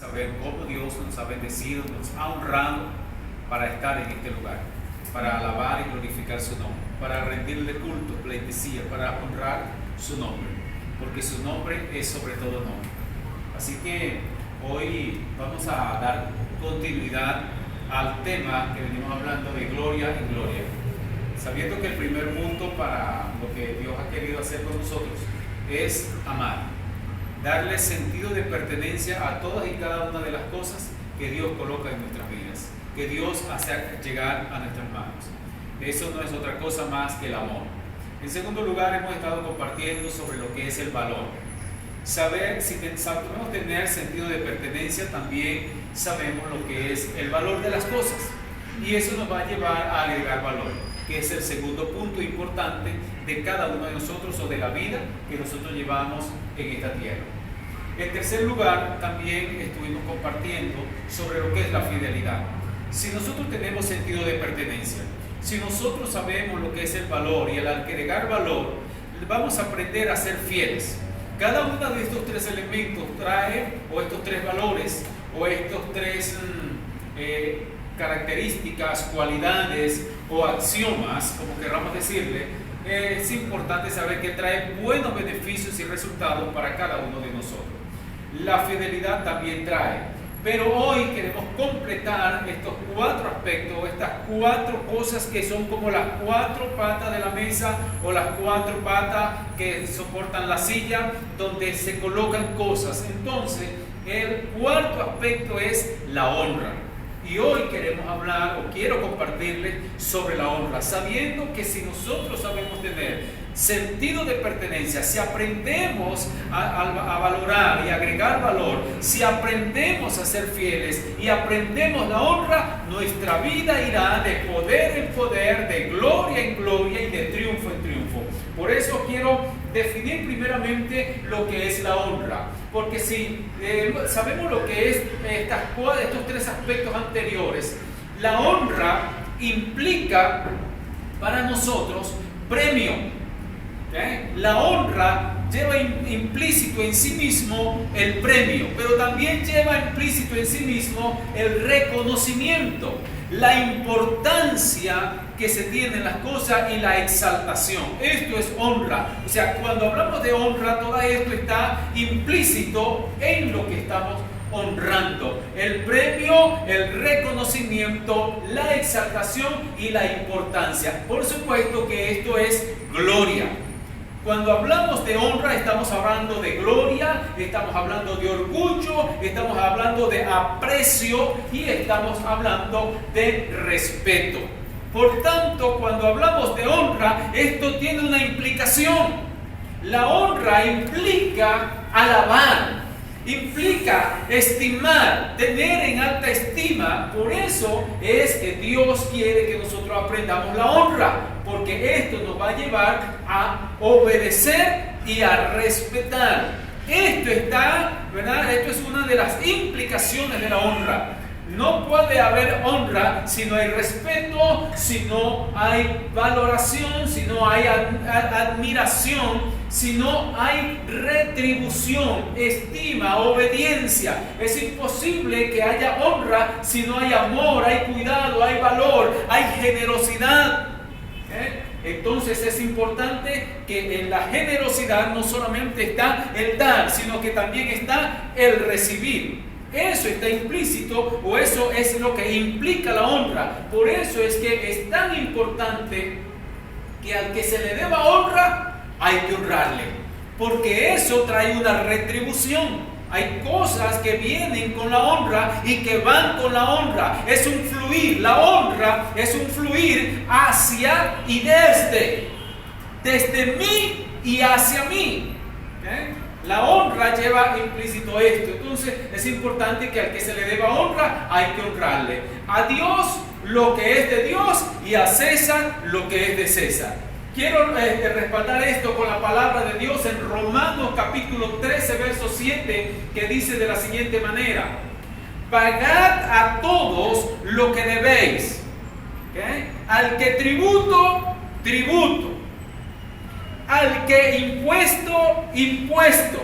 Saber cómo Dios nos ha bendecido, nos ha honrado para estar en este lugar, para alabar y glorificar su nombre, para rendirle culto, pleitesía, para honrar su nombre, porque su nombre es sobre todo nombre. Así que hoy vamos a dar continuidad al tema que venimos hablando de gloria en gloria, sabiendo que el primer punto para lo que Dios ha querido hacer con nosotros es amar, darle sentido de pertenencia a todas y cada una de las cosas que Dios coloca en nuestras vidas, que Dios hace llegar a nuestras manos. Eso no es otra cosa más que el amor. En segundo lugar, hemos estado compartiendo sobre lo que es el valor. Saber, si sabemos tener sentido de pertenencia, también sabemos lo que es el valor de las cosas. Y eso nos va a llevar a agregar valor, que es el segundo punto importante de cada uno de nosotros o de la vida que nosotros llevamos en esta tierra. En tercer lugar, también estuvimos compartiendo sobre lo que es la fidelidad. Si nosotros tenemos sentido de pertenencia, si nosotros sabemos lo que es el valor y el agregar valor, vamos a aprender a ser fieles. Cada uno de estos tres elementos trae, o estos tres valores, o estos tres características, cualidades o axiomas, como queramos decirle, es importante saber que trae buenos beneficios y resultados para cada uno de nosotros. La fidelidad también trae, pero hoy queremos completar estos cuatro aspectos, estas cuatro cosas que son como las cuatro patas de la mesa o las cuatro patas que soportan la silla donde se colocan cosas. Entonces, el cuarto aspecto es la honra. Y hoy queremos hablar, o quiero compartirles sobre la honra, sabiendo que si nosotros sabemos tener sentido de pertenencia, si aprendemos a valorar y agregar valor, si aprendemos a ser fieles y aprendemos la honra, nuestra vida irá de poder en poder, de gloria en gloria y de triunfo en triunfo. Por eso quiero definir primeramente lo que es la honra, porque si sabemos lo que es estos tres aspectos anteriores, la honra implica para nosotros premio. ¿Okay? La honra lleva implícito en sí mismo el premio, pero también lleva implícito en sí mismo el reconocimiento, la importancia que se tiene en las cosas y la exaltación. Esto es honra. O sea, cuando hablamos de honra, todo esto está implícito en lo que estamos honrando. El premio, el reconocimiento, la exaltación y la importancia. Por supuesto que esto es gloria. Cuando hablamos de honra, estamos hablando de gloria, estamos hablando de orgullo, estamos hablando de aprecio y estamos hablando de respeto. Por tanto, cuando hablamos de honra, esto tiene una implicación. La honra implica alabar, implica estimar, tener en alta estima. Por eso es que Dios quiere que nosotros aprendamos la honra, porque esto nos va a llevar a obedecer y a respetar. Esto está, ¿verdad? Esto es una de las implicaciones de la honra. No puede haber honra si no hay respeto, si no hay valoración, si no hay admiración, si no hay retribución, estima, obediencia. Es imposible que haya honra si no hay amor, hay cuidado, hay valor, hay generosidad. Entonces es importante que en la generosidad no solamente está el dar, sino que también está el recibir. Eso está implícito, o eso es lo que implica la honra. Por eso es que es tan importante que al que se le deba honra, hay que honrarle, porque eso trae una retribución. Hay cosas que vienen con la honra y que van con la honra. Es un fluir. La honra es un fluir hacia y desde mí y hacia mí. ¿Okay? La honra lleva implícito esto. Entonces es importante que al que se le deba honra hay que honrarle. A Dios lo que es de Dios y a César lo que es de César. Quiero respaldar esto con la palabra de Dios en Romanos capítulo 13 verso 7, que dice de la siguiente manera: pagad a todos lo que debéis. ¿Okay? Al que tributo, tributo. Al que impuesto, impuesto.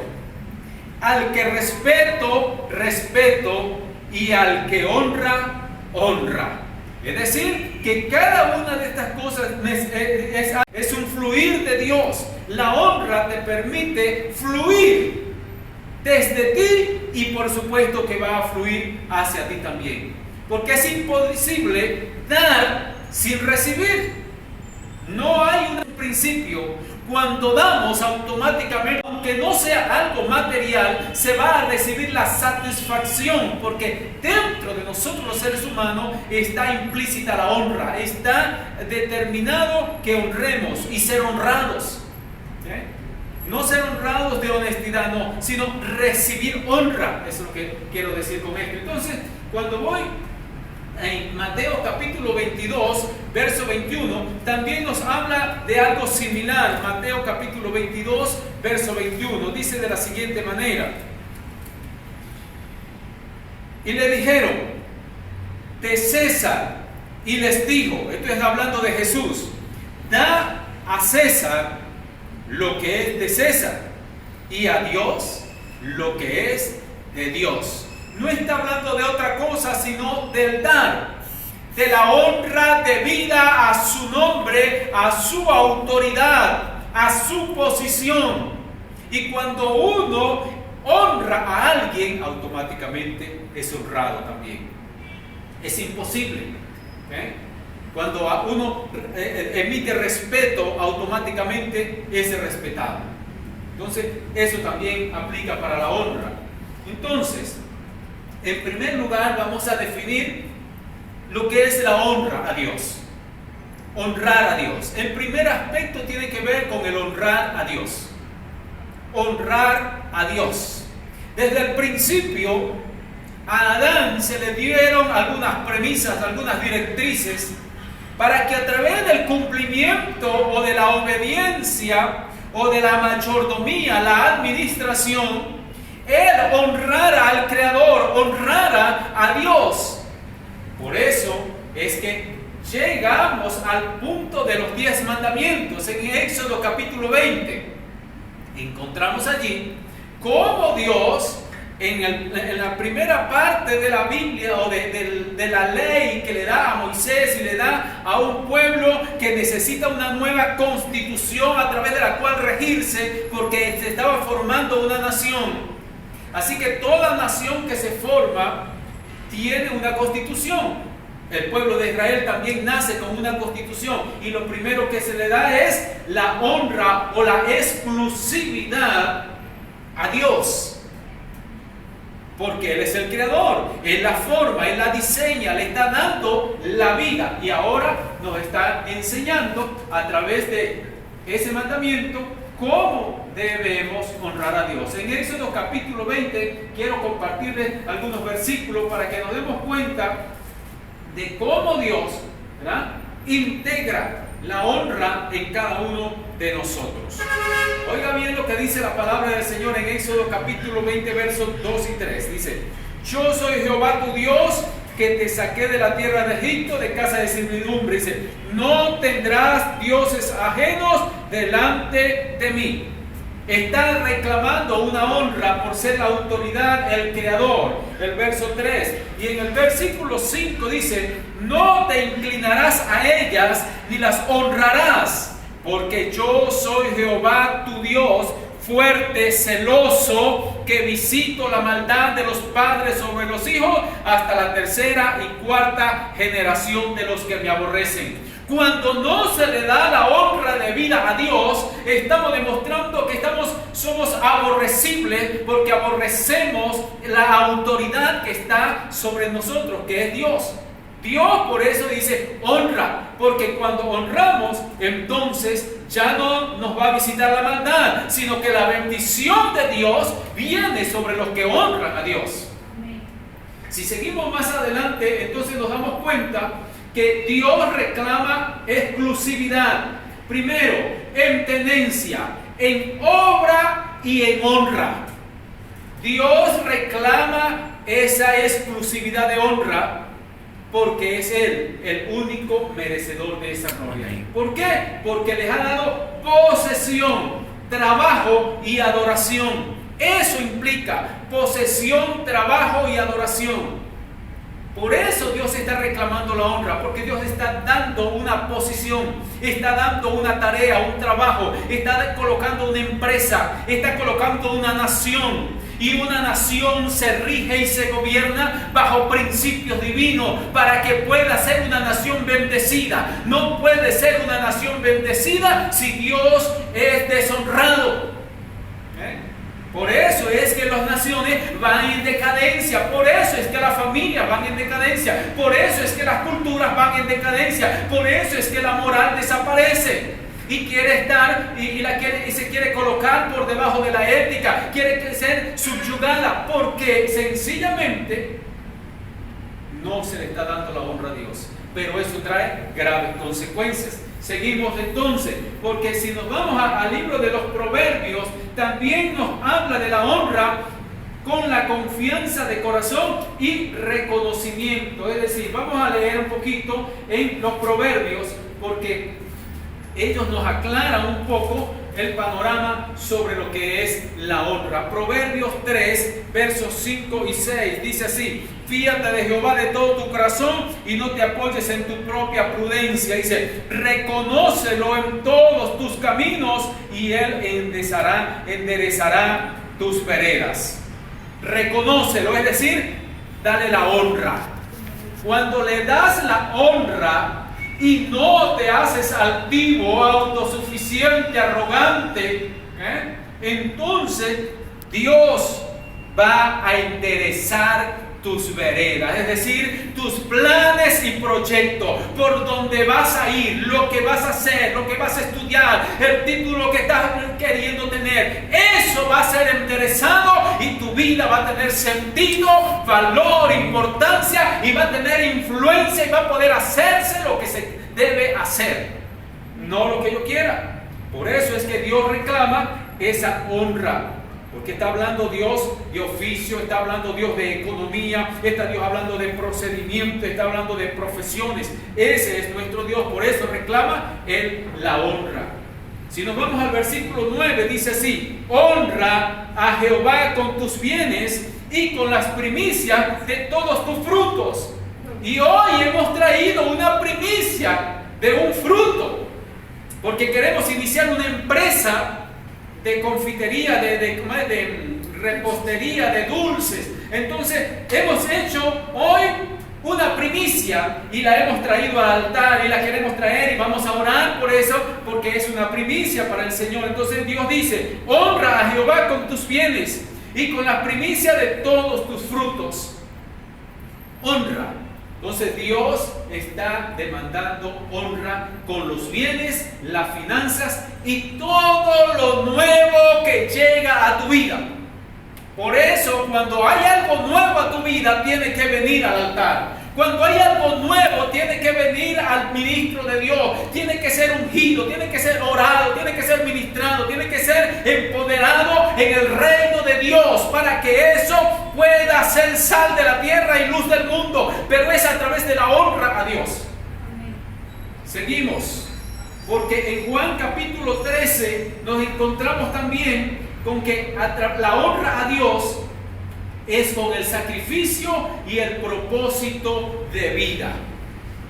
Al que respeto, respeto, y al que honra, honra. Es decir, que cada una de estas cosas es un fluir de Dios. La honra te permite fluir desde ti y por supuesto que va a fluir hacia ti también. Porque es imposible dar sin recibir. No hay un principio. Cuando damos automáticamente, aunque no sea algo material, se va a recibir la satisfacción, porque dentro de nosotros los seres humanos está implícita la honra, está determinado que honremos y ser honrados. No ser honrados de honestidad, no, sino recibir honra. Eso es lo que quiero decir con esto. Entonces, cuando voy en Mateo capítulo 22, verso 21, también nos habla de algo similar. Mateo capítulo 22, verso 21, dice de la siguiente manera: y le dijeron, de César, y les dijo, esto es hablando de Jesús, da a César lo que es de César, y a Dios lo que es de Dios. No está hablando de otra cosa, sino del dar, de la honra debida a su nombre, a su autoridad, a su posición. Y cuando uno honra a alguien, automáticamente es honrado también. Es imposible. Cuando uno emite respeto, automáticamente es respetado. Entonces, eso también aplica para la honra. Entonces, en primer lugar, vamos a definir lo que es la honra a Dios. Honrar a Dios. El primer aspecto tiene que ver con el honrar a Dios. Honrar a Dios. Desde el principio, a Adán se le dieron algunas premisas, algunas directrices, para que a través del cumplimiento o de la obediencia o de la mayordomía, la administración, él honrara al Creador, honrara a Dios. Por eso es que llegamos al punto de los 10 mandamientos en Éxodo capítulo 20. Encontramos allí cómo Dios, en la primera parte de la Biblia o de la ley que le da a Moisés y le da a un pueblo que necesita una nueva constitución a través de la cual regirse, porque se estaba formando una nación. Así que toda nación que se forma tiene una constitución. El pueblo de Israel también nace con una constitución. Y lo primero que se le da es la honra o la exclusividad a Dios. Porque Él es el creador, Él la forma, Él la diseña, le está dando la vida. Y ahora nos está enseñando a través de ese mandamiento cómo debemos honrar a Dios. En Éxodo capítulo 20 quiero compartirles algunos versículos para que nos demos cuenta de cómo Dios, ¿verdad?, integra la honra en cada uno de nosotros. Oiga bien lo que dice la palabra del Señor en Éxodo capítulo 20 versos 2 y 3. Dice: yo soy Jehová tu Dios, que te saqué de la tierra de Egipto, de casa de servidumbre. Dice: no tendrás dioses ajenos delante de mí. Está reclamando una honra por ser la autoridad, el creador. El verso 3. Y en el versículo 5 dice: no te inclinarás a ellas ni las honrarás, porque yo soy Jehová tu Dios, fuerte, celoso, que visito la maldad de los padres sobre los hijos hasta la tercera y cuarta generación de los que me aborrecen. Cuando no se le da la honra debida a Dios, estamos demostrando que somos aborrecibles, porque aborrecemos la autoridad que está sobre nosotros, que es Dios. Dios por eso dice honra, porque cuando honramos, entonces ya no nos va a visitar la maldad, sino que la bendición de Dios viene sobre los que honran a Dios. Si seguimos más adelante, entonces nos damos cuenta que Dios reclama exclusividad. Primero, en tenencia, en obra y en honra. Dios reclama esa exclusividad de honra, porque es Él el único merecedor de esa gloria. ¿Por qué? Porque les ha dado posesión, trabajo y adoración. Eso implica posesión, trabajo y adoración. Por eso Dios está reclamando la honra, porque Dios está dando una posición, está dando una tarea, un trabajo, está colocando una empresa, está colocando una nación. Y una nación se rige y se gobierna bajo principios divinos para que pueda ser una nación bendecida. No puede ser una nación bendecida si Dios es deshonrado. Por eso es que las naciones van en decadencia, por eso es que las familias van en decadencia, por eso es que las culturas van en decadencia, por eso es que la moral desaparece. Y quiere estar y se quiere colocar por debajo de la ética, quiere ser subyugada, porque sencillamente no se le está dando la honra a Dios. Pero eso trae graves consecuencias. Seguimos entonces, porque si nos vamos al libro de los Proverbios, también nos habla de la honra con la confianza de corazón y reconocimiento. Es decir, vamos a leer un poquito en los Proverbios, porque ellos nos aclaran un poco el panorama sobre lo que es la honra. Proverbios 3, versos 5 y 6, dice así: fíate de Jehová de todo tu corazón y no te apoyes en tu propia prudencia. Dice: reconócelo en todos tus caminos y Él enderezará tus veredas. Reconócelo, es decir, dale la honra. Cuando le das la honra y no te haces altivo, autosuficiente, arrogante, entonces Dios va a enderezar tus veredas, es decir, tus planes y proyectos, por donde vas a ir, lo que vas a hacer, lo que vas a estudiar, el título que estás queriendo tener. Eso va a ser enderezado y tu vida va a tener sentido, valor, importancia, y va a tener influencia y va a poder hacerse lo que se debe hacer, no lo que yo quiera. Por eso es que Dios reclama esa honra, porque está hablando Dios de oficio, está hablando Dios de economía, está Dios hablando de procedimiento, está hablando de profesiones. Ese es nuestro Dios, por eso reclama Él la honra. Si nos vamos al versículo 9, dice así: honra a Jehová con tus bienes y con las primicias de todos tus frutos. Y hoy hemos traído una primicia de un fruto, porque queremos iniciar una empresa de confitería, de repostería, de dulces. Entonces hemos hecho hoy una primicia y la hemos traído al altar y la queremos traer y vamos a orar por eso, porque es una primicia para el Señor. Entonces Dios dice: honra a Jehová con tus bienes y con la primicia de todos tus frutos. Honra. Entonces Dios está demandando honra con los bienes, las finanzas y todo lo nuevo que llega a tu vida. Por eso, cuando hay algo nuevo a tu vida, tiene que venir al altar. Cuando hay algo nuevo, tiene que venir al ministro de Dios. Tiene que ser ungido, tiene que ser orado, tiene que ser ministrado, tiene que ser empoderado en el reino de Dios, para que eso pueda ser sal de la tierra y luz del mundo. Pero es a través de la honra a Dios. Seguimos, porque en Juan capítulo 13 nos encontramos también con que la honra a Dios es con el sacrificio y el propósito de vida.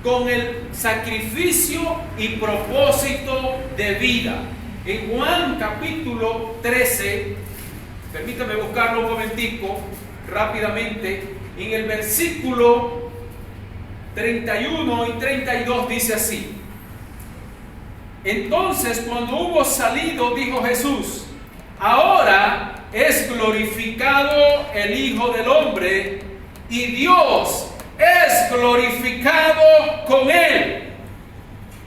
Con el sacrificio y propósito de vida. En Juan capítulo 13, permítame buscarlo un momentico, rápidamente, en el versículo 31 y 32 dice así: entonces, cuando hubo salido, dijo Jesús: ahora es glorificado el Hijo del Hombre y Dios es glorificado con Él.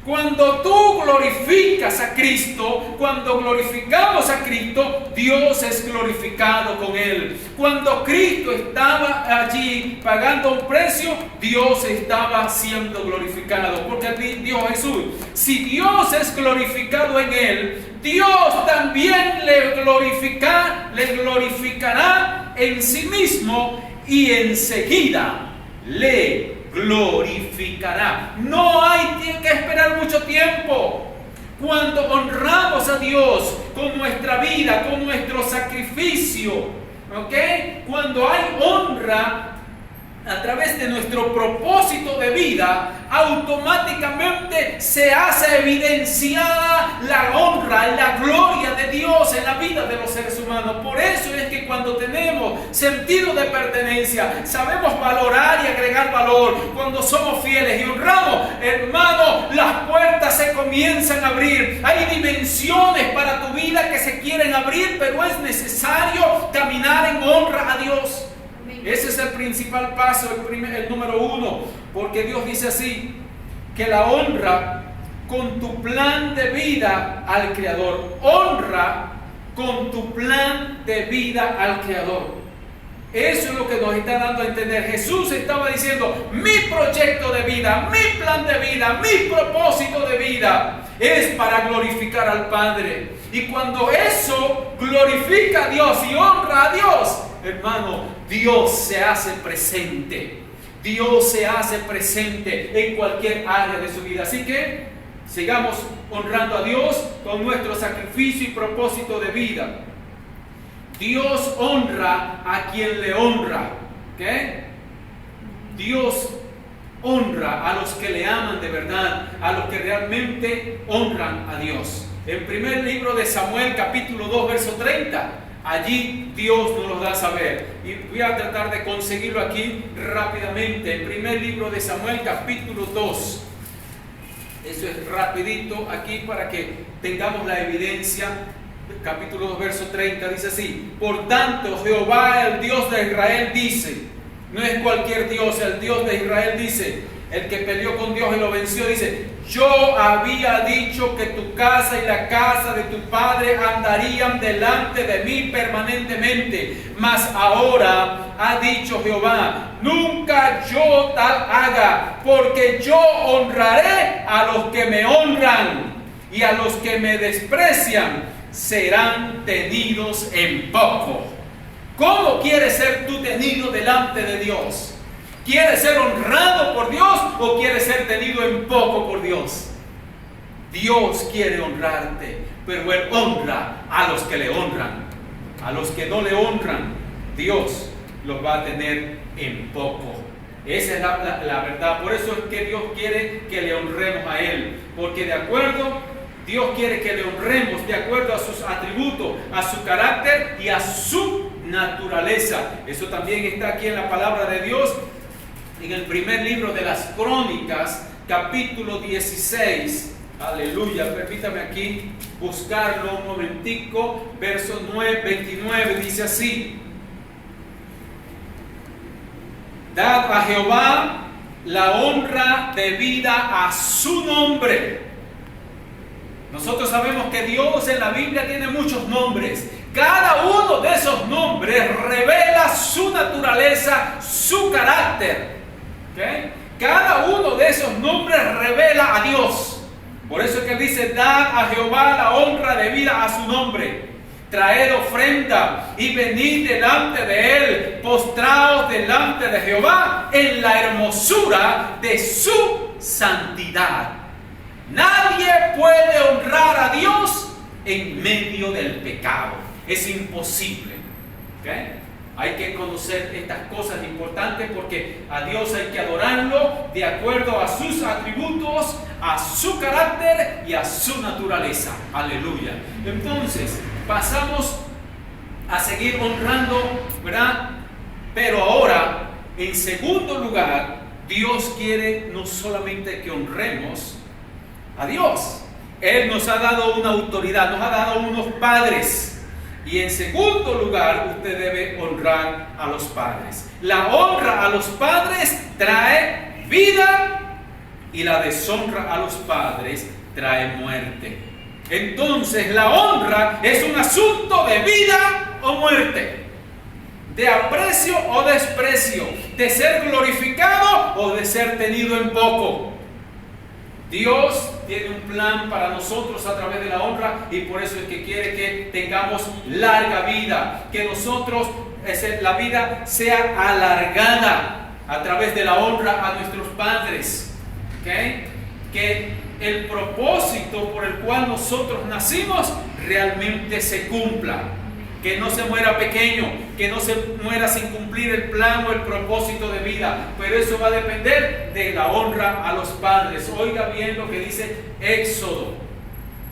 Cuando tú glorificas a Cristo, cuando glorificamos a Cristo, Dios es glorificado con Él. Cuando Cristo estaba allí pagando un precio, Dios estaba siendo glorificado. Porque dijo Jesús: si Dios es glorificado en Él, Dios también le glorificará en sí mismo y enseguida le glorificará. No hay que esperar mucho tiempo. Cuando honramos a Dios con nuestra vida, con nuestro sacrificio, ¿ok? Cuando hay honra a través de nuestro propósito de vida, automáticamente se hace evidenciada la honra y la gloria de Dios en la vida de los seres humanos. Por eso es que cuando tenemos sentido de pertenencia, sabemos valorar y agregar valor, cuando somos fieles y honramos, hermano, las puertas se comienzan a abrir. Hay dimensiones para tu vida que se quieren abrir, pero es necesario caminar en honra a Dios. Ese es el principal paso, el número 1, porque Dios dice así, que la honra con tu plan de vida al Creador. Honra con tu plan de vida al Creador. Eso es lo que nos está dando a entender. Jesús estaba diciendo, mi proyecto de vida, mi plan de vida, mi propósito de vida es para glorificar al Padre. Y cuando eso glorifica a Dios y honra a Dios, hermano, Dios se hace presente. Dios se hace presente en cualquier área de su vida. Así que sigamos honrando a Dios con nuestro sacrificio y propósito de vida. Dios honra a quien le honra. ¿Okay? Dios honra a los que le aman de verdad, a los que realmente honran a Dios. En primer libro de Samuel, capítulo 2, verso 30, allí Dios nos lo da a saber. Y voy a tratar de conseguirlo aquí rápidamente. En primer libro de Samuel, capítulo 2. Eso es rapidito aquí para que tengamos la evidencia. Capítulo 2, verso 30 dice así: por tanto, Jehová, el Dios de Israel, dice, no es cualquier Dios, el Dios de Israel dice, el que peleó con Dios y lo venció, dice, yo había dicho que tu casa y la casa de tu padre andarían delante de mí permanentemente, mas ahora ha dicho Jehová, nunca yo tal haga, porque yo honraré a los que me honran, y a los que me desprecian serán tenidos en poco. ¿Cómo quieres ser tú tenido delante de Dios? ¿Quieres ser honrado por Dios o quieres ser tenido en poco por Dios? Dios quiere honrarte, pero Él honra a los que le honran. A los que no le honran, Dios los va a tener en poco. Esa es la verdad. Por eso es que Dios quiere que le honremos a Él, porque Dios quiere que le honremos de acuerdo a sus atributos, a su carácter y a su naturaleza. Eso también está aquí en la palabra de Dios, en el primer libro de las Crónicas, capítulo 16. Aleluya, permítame aquí buscarlo un momentico. Verso 29 dice así: dad a Jehová la honra debida a su nombre. Nosotros sabemos que Dios en la Biblia tiene muchos nombres. Cada uno de esos nombres revela su naturaleza, su carácter. ¿Okay? Cada uno de esos nombres revela a Dios. Por eso es que dice, dad a Jehová la honra debida a su nombre. Traed ofrenda y venid delante de Él, postraos delante de Jehová en la hermosura de su santidad. Nadie puede honrar a Dios en medio del pecado. Es imposible. ¿Okay? Hay que conocer estas cosas importantes porque a Dios hay que adorarlo de acuerdo a sus atributos, a su carácter y a su naturaleza. Aleluya. Entonces, pasamos a seguir honrando, ¿verdad? Pero ahora, en segundo lugar, Dios quiere no solamente que honremos a Dios. Él nos ha dado una autoridad, nos ha dado unos padres. Y en segundo lugar, usted debe honrar a los padres. La honra a los padres trae vida y la deshonra a los padres trae muerte. Entonces, la honra es un asunto de vida o muerte, de aprecio o desprecio, de ser glorificado o de ser tenido en poco. Dios tiene un plan para nosotros a través de la honra y por eso es que quiere que tengamos larga vida, que nosotros, la vida sea alargada a través de la honra a nuestros padres. ¿Okay? Que el propósito por el cual nosotros nacimos realmente se cumpla. Que no se muera pequeño, que no se muera sin cumplir el plan o el propósito de vida. Pero eso va a depender de la honra a los padres. Oiga bien lo que dice Éxodo.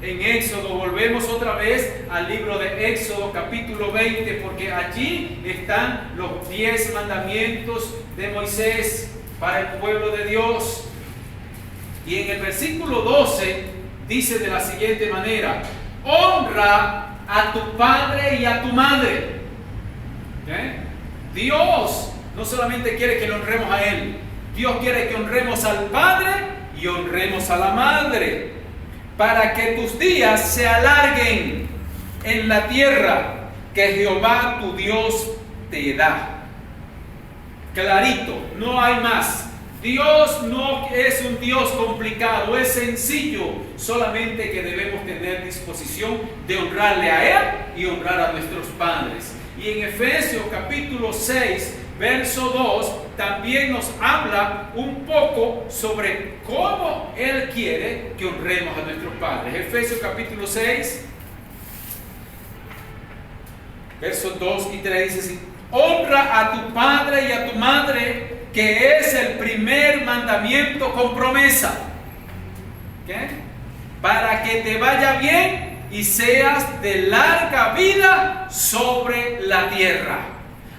En Éxodo, volvemos otra vez al libro de Éxodo capítulo 20, porque allí están los 10 mandamientos de Moisés para el pueblo de Dios. Y en el versículo 12 dice de la siguiente manera: honra a tu padre y a tu madre. Dios no solamente quiere que le honremos a Él, Dios quiere que honremos al padre y honremos a la madre, para que tus días se alarguen en la tierra que Jehová tu Dios te da. Clarito, no hay más. Dios no es un Dios complicado, es sencillo, solamente que debemos tener disposición de honrarle a Él y honrar a nuestros padres. Y en Efesios capítulo 6, verso 2, también nos habla un poco sobre cómo Él quiere que honremos a nuestros padres. Efesios capítulo 6, versos 2 y 3 dice así: honra a tu padre y a tu madre, que es el primer mandamiento con promesa, para que te vaya bien y seas de larga vida sobre la tierra.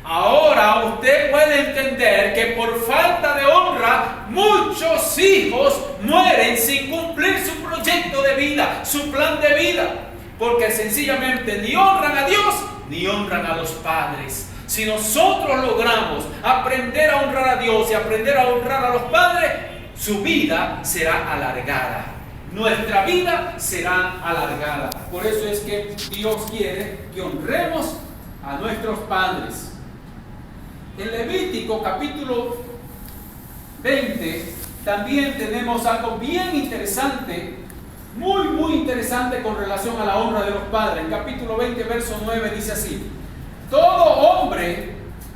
Ahora usted puede entender que por falta de honra muchos hijos mueren sin cumplir su proyecto de vida, su plan de vida, porque sencillamente ni honran a Dios ni honran a los padres. Si nosotros logramos aprender a honrar a Dios y aprender a honrar a los padres, su vida será alargada. Nuestra vida será alargada. Por eso es que Dios quiere que honremos a nuestros padres. En Levítico capítulo 20 también tenemos algo bien interesante, muy interesante con relación a la honra de los padres. En capítulo 20, verso 9 dice así: todo hombre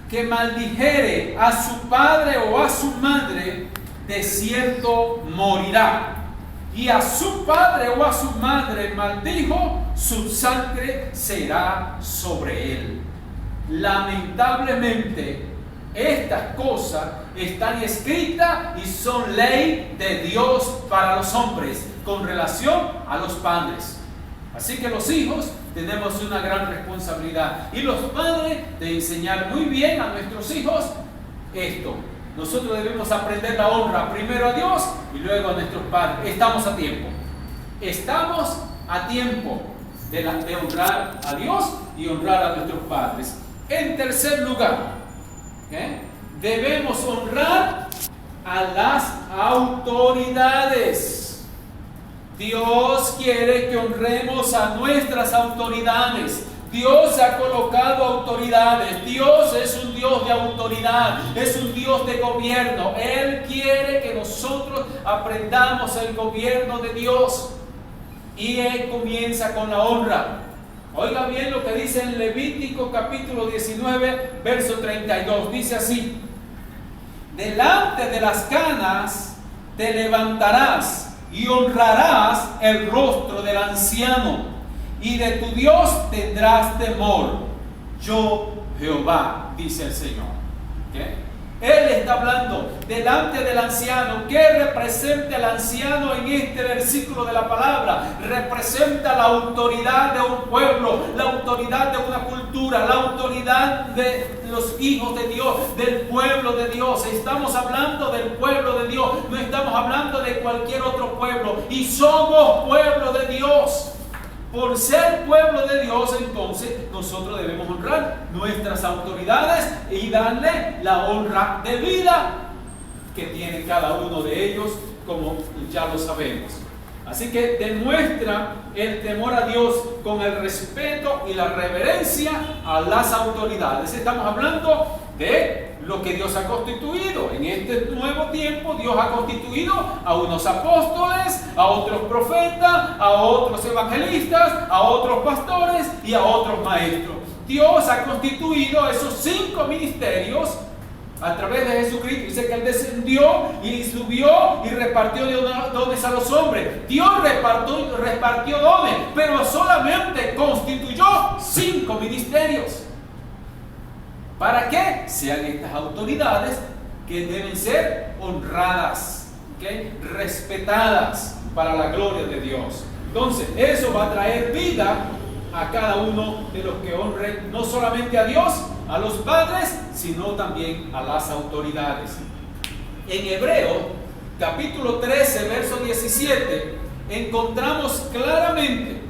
que maldijere a su padre o a su madre, de cierto morirá. Y a su padre o a su madre maldijo, su sangre será sobre él. Lamentablemente, estas cosas están escritas y son ley de Dios para los hombres con relación a los padres. Así que los hijos tenemos una gran responsabilidad, y los padres de enseñar muy bien a nuestros hijos esto. Nosotros debemos aprender la honra primero a Dios y luego a nuestros padres. Estamos a tiempo. Estamos a tiempo de honrar a Dios y honrar a nuestros padres. En tercer lugar, debemos honrar a las autoridades. Dios quiere que honremos a nuestras autoridades. Dios ha colocado autoridades. Dios es un Dios de autoridad, es un Dios de gobierno. Él quiere que nosotros aprendamos el gobierno de Dios. Y Él comienza con la honra. Oiga bien lo que dice en Levítico capítulo 19, verso 32. Dice así: delante de las canas te levantarás y honrarás el rostro del anciano, y de tu Dios tendrás temor. Yo, Jehová, dice el Señor. Él está hablando delante del anciano. ¿Qué representa el anciano en este versículo de la palabra? Representa la autoridad de un pueblo, la autoridad de una cultura, la autoridad de los hijos de Dios, del pueblo de Dios. Estamos hablando del pueblo de Dios, no estamos hablando de cualquier otro pueblo. Y somos pueblo de Dios. Por ser pueblo de Dios, entonces nosotros debemos honrar nuestras autoridades y darle la honra debida que tiene cada uno de ellos, como ya lo sabemos. Así que demuestra el temor a Dios con el respeto y la reverencia a las autoridades. Estamos hablando de lo que Dios ha constituido. En este nuevo tiempo Dios ha constituido a unos apóstoles, a otros profetas, a otros evangelistas, a otros pastores y a otros maestros. Dios ha constituido esos 5 ministerios A través de Jesucristo. Dice que Él descendió y subió y repartió dones a los hombres. Dios repartió dones, pero solamente constituyó 5 ministerios. ¿Para qué? Sean estas autoridades que deben ser honradas, ¿okay? Respetadas para la gloria de Dios. Entonces, eso va a traer vida a cada uno de los que honren no solamente a Dios, a los padres, sino también a las autoridades. En Hebreo, capítulo 13, verso 17, encontramos claramente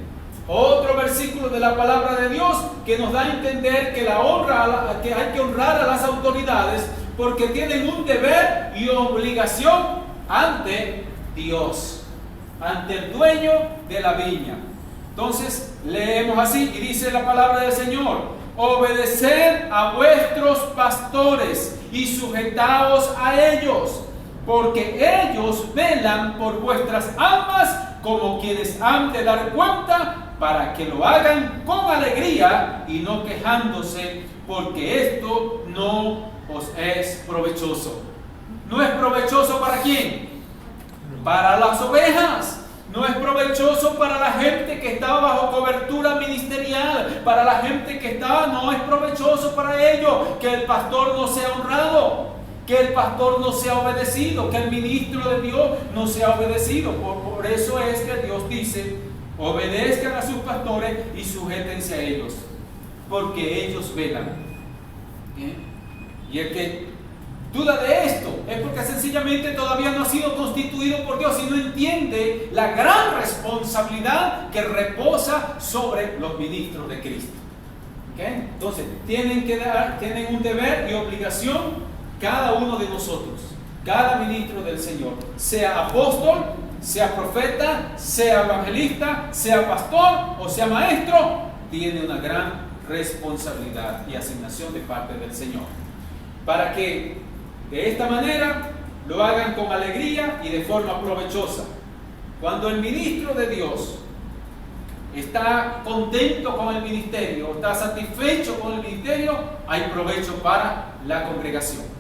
otro versículo de la palabra de Dios que nos da a entender que que hay que honrar a las autoridades porque tienen un deber y obligación ante Dios, ante el dueño de la viña. Entonces leemos así y dice la palabra del Señor: obedeced a vuestros pastores y sujetaos a ellos, porque ellos velan por vuestras almas como quienes han de dar cuenta, para que lo hagan con alegría y no quejándose, porque esto no os es provechoso. ¿No es provechoso para quién? Para las ovejas. No es provechoso para la gente que está bajo cobertura ministerial. Para la gente que está, no es provechoso para ellos que el pastor no sea honrado, que el pastor no sea obedecido, que el ministro de Dios no sea obedecido. Por eso es que Dios dice: obedezcan a sus pastores y sujétense a ellos, porque ellos velan. Y el que duda de esto es porque sencillamente todavía no ha sido constituido por Dios y no entiende la gran responsabilidad que reposa sobre los ministros de Cristo. Entonces, tienen un deber y obligación cada uno de nosotros, cada ministro del Señor, sea apóstol, sea profeta, sea evangelista, sea pastor o sea maestro, tiene una gran responsabilidad y asignación de parte del Señor, para que de esta manera lo hagan con alegría y de forma provechosa. Cuando el ministro de Dios está contento con el ministerio, está satisfecho con el ministerio, hay provecho para la congregación.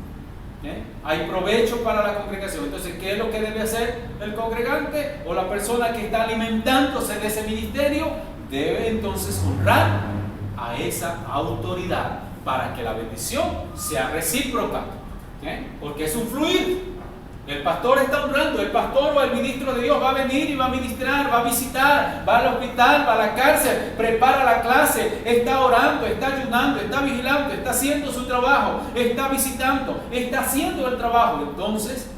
Hay provecho para la congregación. Entonces, ¿qué es lo que debe hacer el congregante o la persona que está alimentándose de ese ministerio? Debe entonces honrar a esa autoridad para que la bendición sea recíproca. Porque es un fluir. El pastor está honrando, el pastor o el ministro de Dios va a venir y va a ministrar, va a visitar, va al hospital, va a la cárcel, prepara la clase, está orando, está ayunando, está vigilando, está haciendo su trabajo, está visitando, está haciendo el trabajo. Entonces,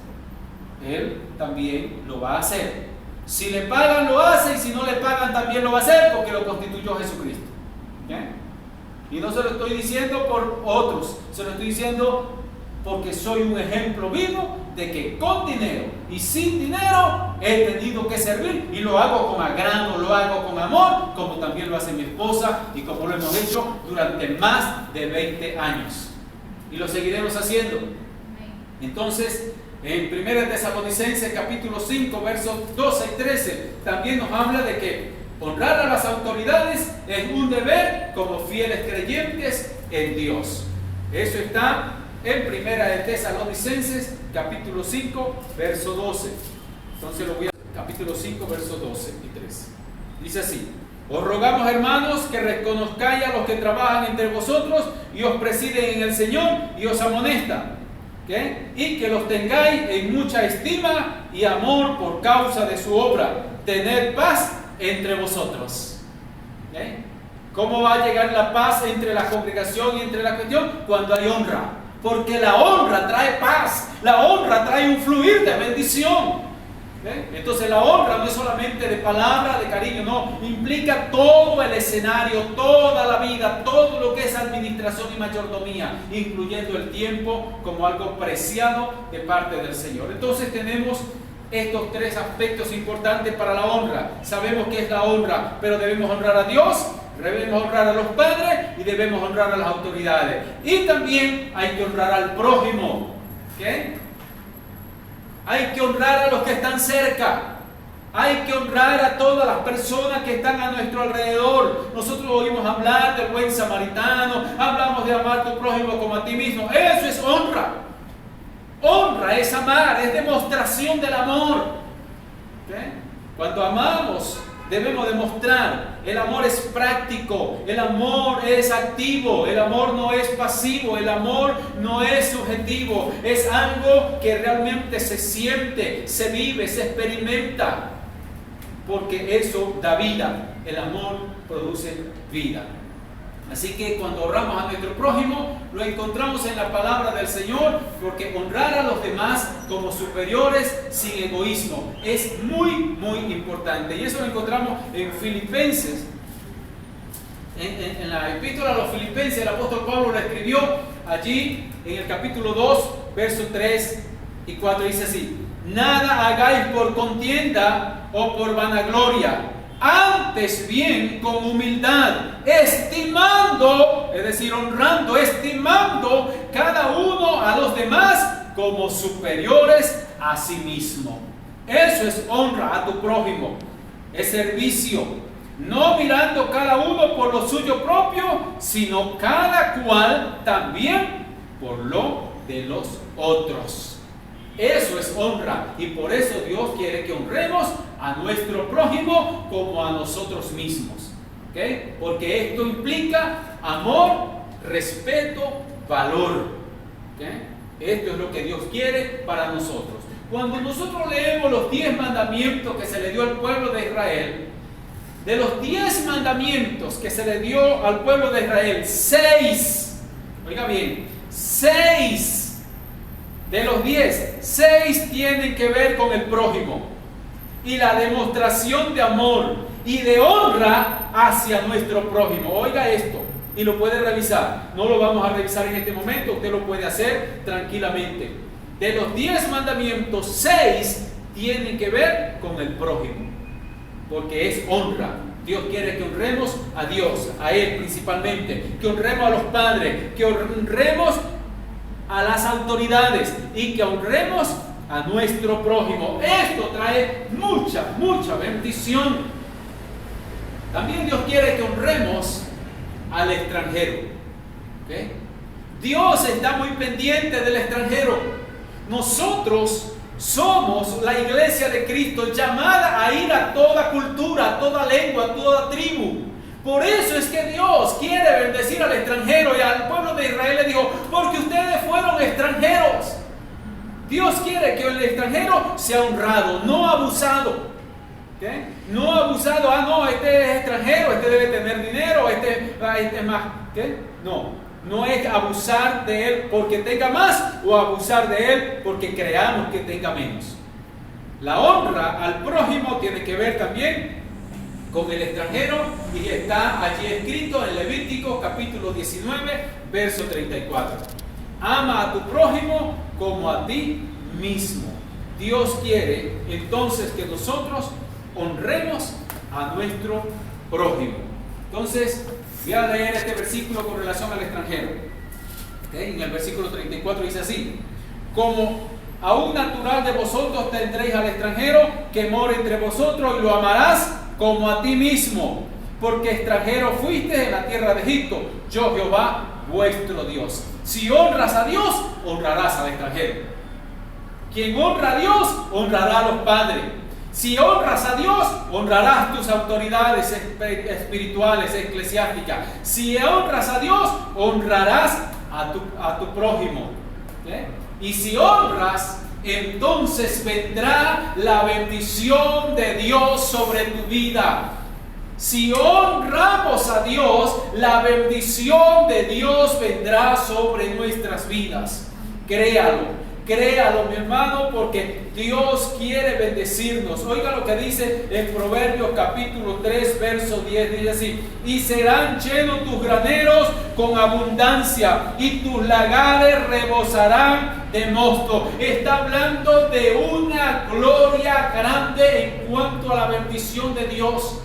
él también lo va a hacer. Si le pagan, lo hace, y si no le pagan, también lo va a hacer, porque lo constituyó Jesucristo. Y no se lo estoy diciendo por otros, se lo estoy diciendo porque soy un ejemplo vivo de que con dinero y sin dinero he tenido que servir, y lo hago con agrado, lo hago con amor, como también lo hace mi esposa y como lo hemos hecho durante más de 20 años. Y lo seguiremos haciendo. Entonces, en 1 Tesalonicenses capítulo 5, versos 12 y 13, también nos habla de que honrar a las autoridades es un deber como fieles creyentes en Dios. Eso está en 1 Tesalonicenses capítulo 5, verso 12. Entonces lo voy a capítulo 5, verso 12 y 13. Dice así: os rogamos, hermanos, que reconozcáis a los que trabajan entre vosotros y os presiden en el Señor y os amonestan, y que los tengáis en mucha estima y amor por causa de su obra. Tened paz entre vosotros. ¿Cómo va a llegar la paz entre la congregación y entre la cuestión? Cuando hay honra. Porque la honra trae paz, la honra trae un fluir de bendición. Entonces la honra no es solamente de palabra, de cariño, no, implica todo el escenario, toda la vida, todo lo que es administración y mayordomía, incluyendo el tiempo como algo preciado de parte del Señor. Entonces tenemos estos 3 aspectos importantes para la honra. Sabemos qué es la honra, pero debemos honrar a Dios, debemos honrar a los padres y debemos honrar a las autoridades. Y también hay que honrar al prójimo. Hay que honrar a los que están cerca, Hay que honrar a todas las personas que están a nuestro alrededor. Nosotros oímos hablar del buen samaritano, hablamos de amar a tu prójimo como a ti mismo. Eso es honra. Honra es amar, es demostración del amor. ¿Okay? Cuando amamos, debemos demostrar. El amor es práctico, el amor es activo, el amor no es pasivo, el amor no es subjetivo. Es algo que realmente se siente, se vive, se experimenta. Porque eso da vida. El amor produce vida. Así que cuando honramos a nuestro prójimo, lo encontramos en la palabra del Señor, porque honrar a los demás como superiores sin egoísmo es muy, muy importante. Y eso lo encontramos en Filipenses. En la epístola a los Filipenses, el apóstol Pablo lo escribió allí en el capítulo 2, versos 3 y 4, dice así: nada hagáis por contienda o por vanagloria, antes bien con humildad, estimando, es decir, honrando, estimando cada uno a los demás como superiores a sí mismo. Eso es honra a tu prójimo, es servicio, no mirando cada uno por lo suyo propio, sino cada cual también por lo de los otros. Eso es honra, y por eso Dios quiere que honremos a nuestro prójimo como a nosotros mismos. ¿Okay? Porque esto implica amor, respeto, valor. ¿Okay? Esto es lo que Dios quiere para nosotros. Cuando nosotros leemos los 10 mandamientos que se le dio al pueblo de Israel, de los 10 mandamientos que se le dio al pueblo de Israel, 6, oiga bien, 6 de los 10, 6 tienen que ver con el prójimo y la demostración de amor y de honra hacia nuestro prójimo. Oiga esto y lo puede revisar. No lo vamos a revisar en este momento, usted lo puede hacer tranquilamente. De los 10 mandamientos, 6 tienen que ver con el prójimo, porque es honra. Dios quiere que honremos a Dios, a Él principalmente, que honremos a los padres, que honremos a las autoridades y que honremos a nuestro prójimo. Esto trae mucha bendición. También Dios quiere que honremos al extranjero. ¿Okay? Dios está muy pendiente del extranjero. Nosotros somos la iglesia de Cristo, llamada a ir a toda cultura, a toda lengua, a toda tribu. Por eso es que Dios quiere bendecir al extranjero, y al pueblo de Israel le dijo: porque ustedes fueron extranjeros. Dios quiere que el extranjero sea honrado, no abusado. ¿Okay? No abusado, no, este es extranjero, este debe tener dinero, este más. ¿Okay? No es abusar de él porque tenga más, o abusar de él porque creamos que tenga menos. La honra al prójimo tiene que ver también con el extranjero, y está allí escrito en Levítico capítulo 19, verso 34. Ama a tu prójimo como a ti mismo. Dios quiere entonces que nosotros honremos a nuestro prójimo. Entonces, voy a leer este versículo con relación al extranjero. ¿Okay? En el versículo 34 dice así: como a un natural de vosotros tendréis al extranjero que mora entre vosotros, y lo amarás como a ti mismo, porque extranjero fuiste en la tierra de Egipto, yo Jehová vuestro Dios. Si honras a Dios, honrarás al extranjero. Quien honra a Dios, honrará a los padres. Si honras a Dios, honrarás tus autoridades espirituales, eclesiásticas. Si honras a Dios, honrarás a tu prójimo. ¿Eh? Y si honras, entonces vendrá la bendición de Dios sobre tu vida. Si honramos a Dios, la bendición de Dios vendrá sobre nuestras vidas. Créalo. Créalo, mi hermano, porque Dios quiere bendecirnos. Oiga lo que dice en Proverbios capítulo 3, verso 10, dice así: y serán llenos tus graneros con abundancia, y tus lagares rebosarán de mosto. Está hablando de una gloria grande en cuanto a la bendición de Dios.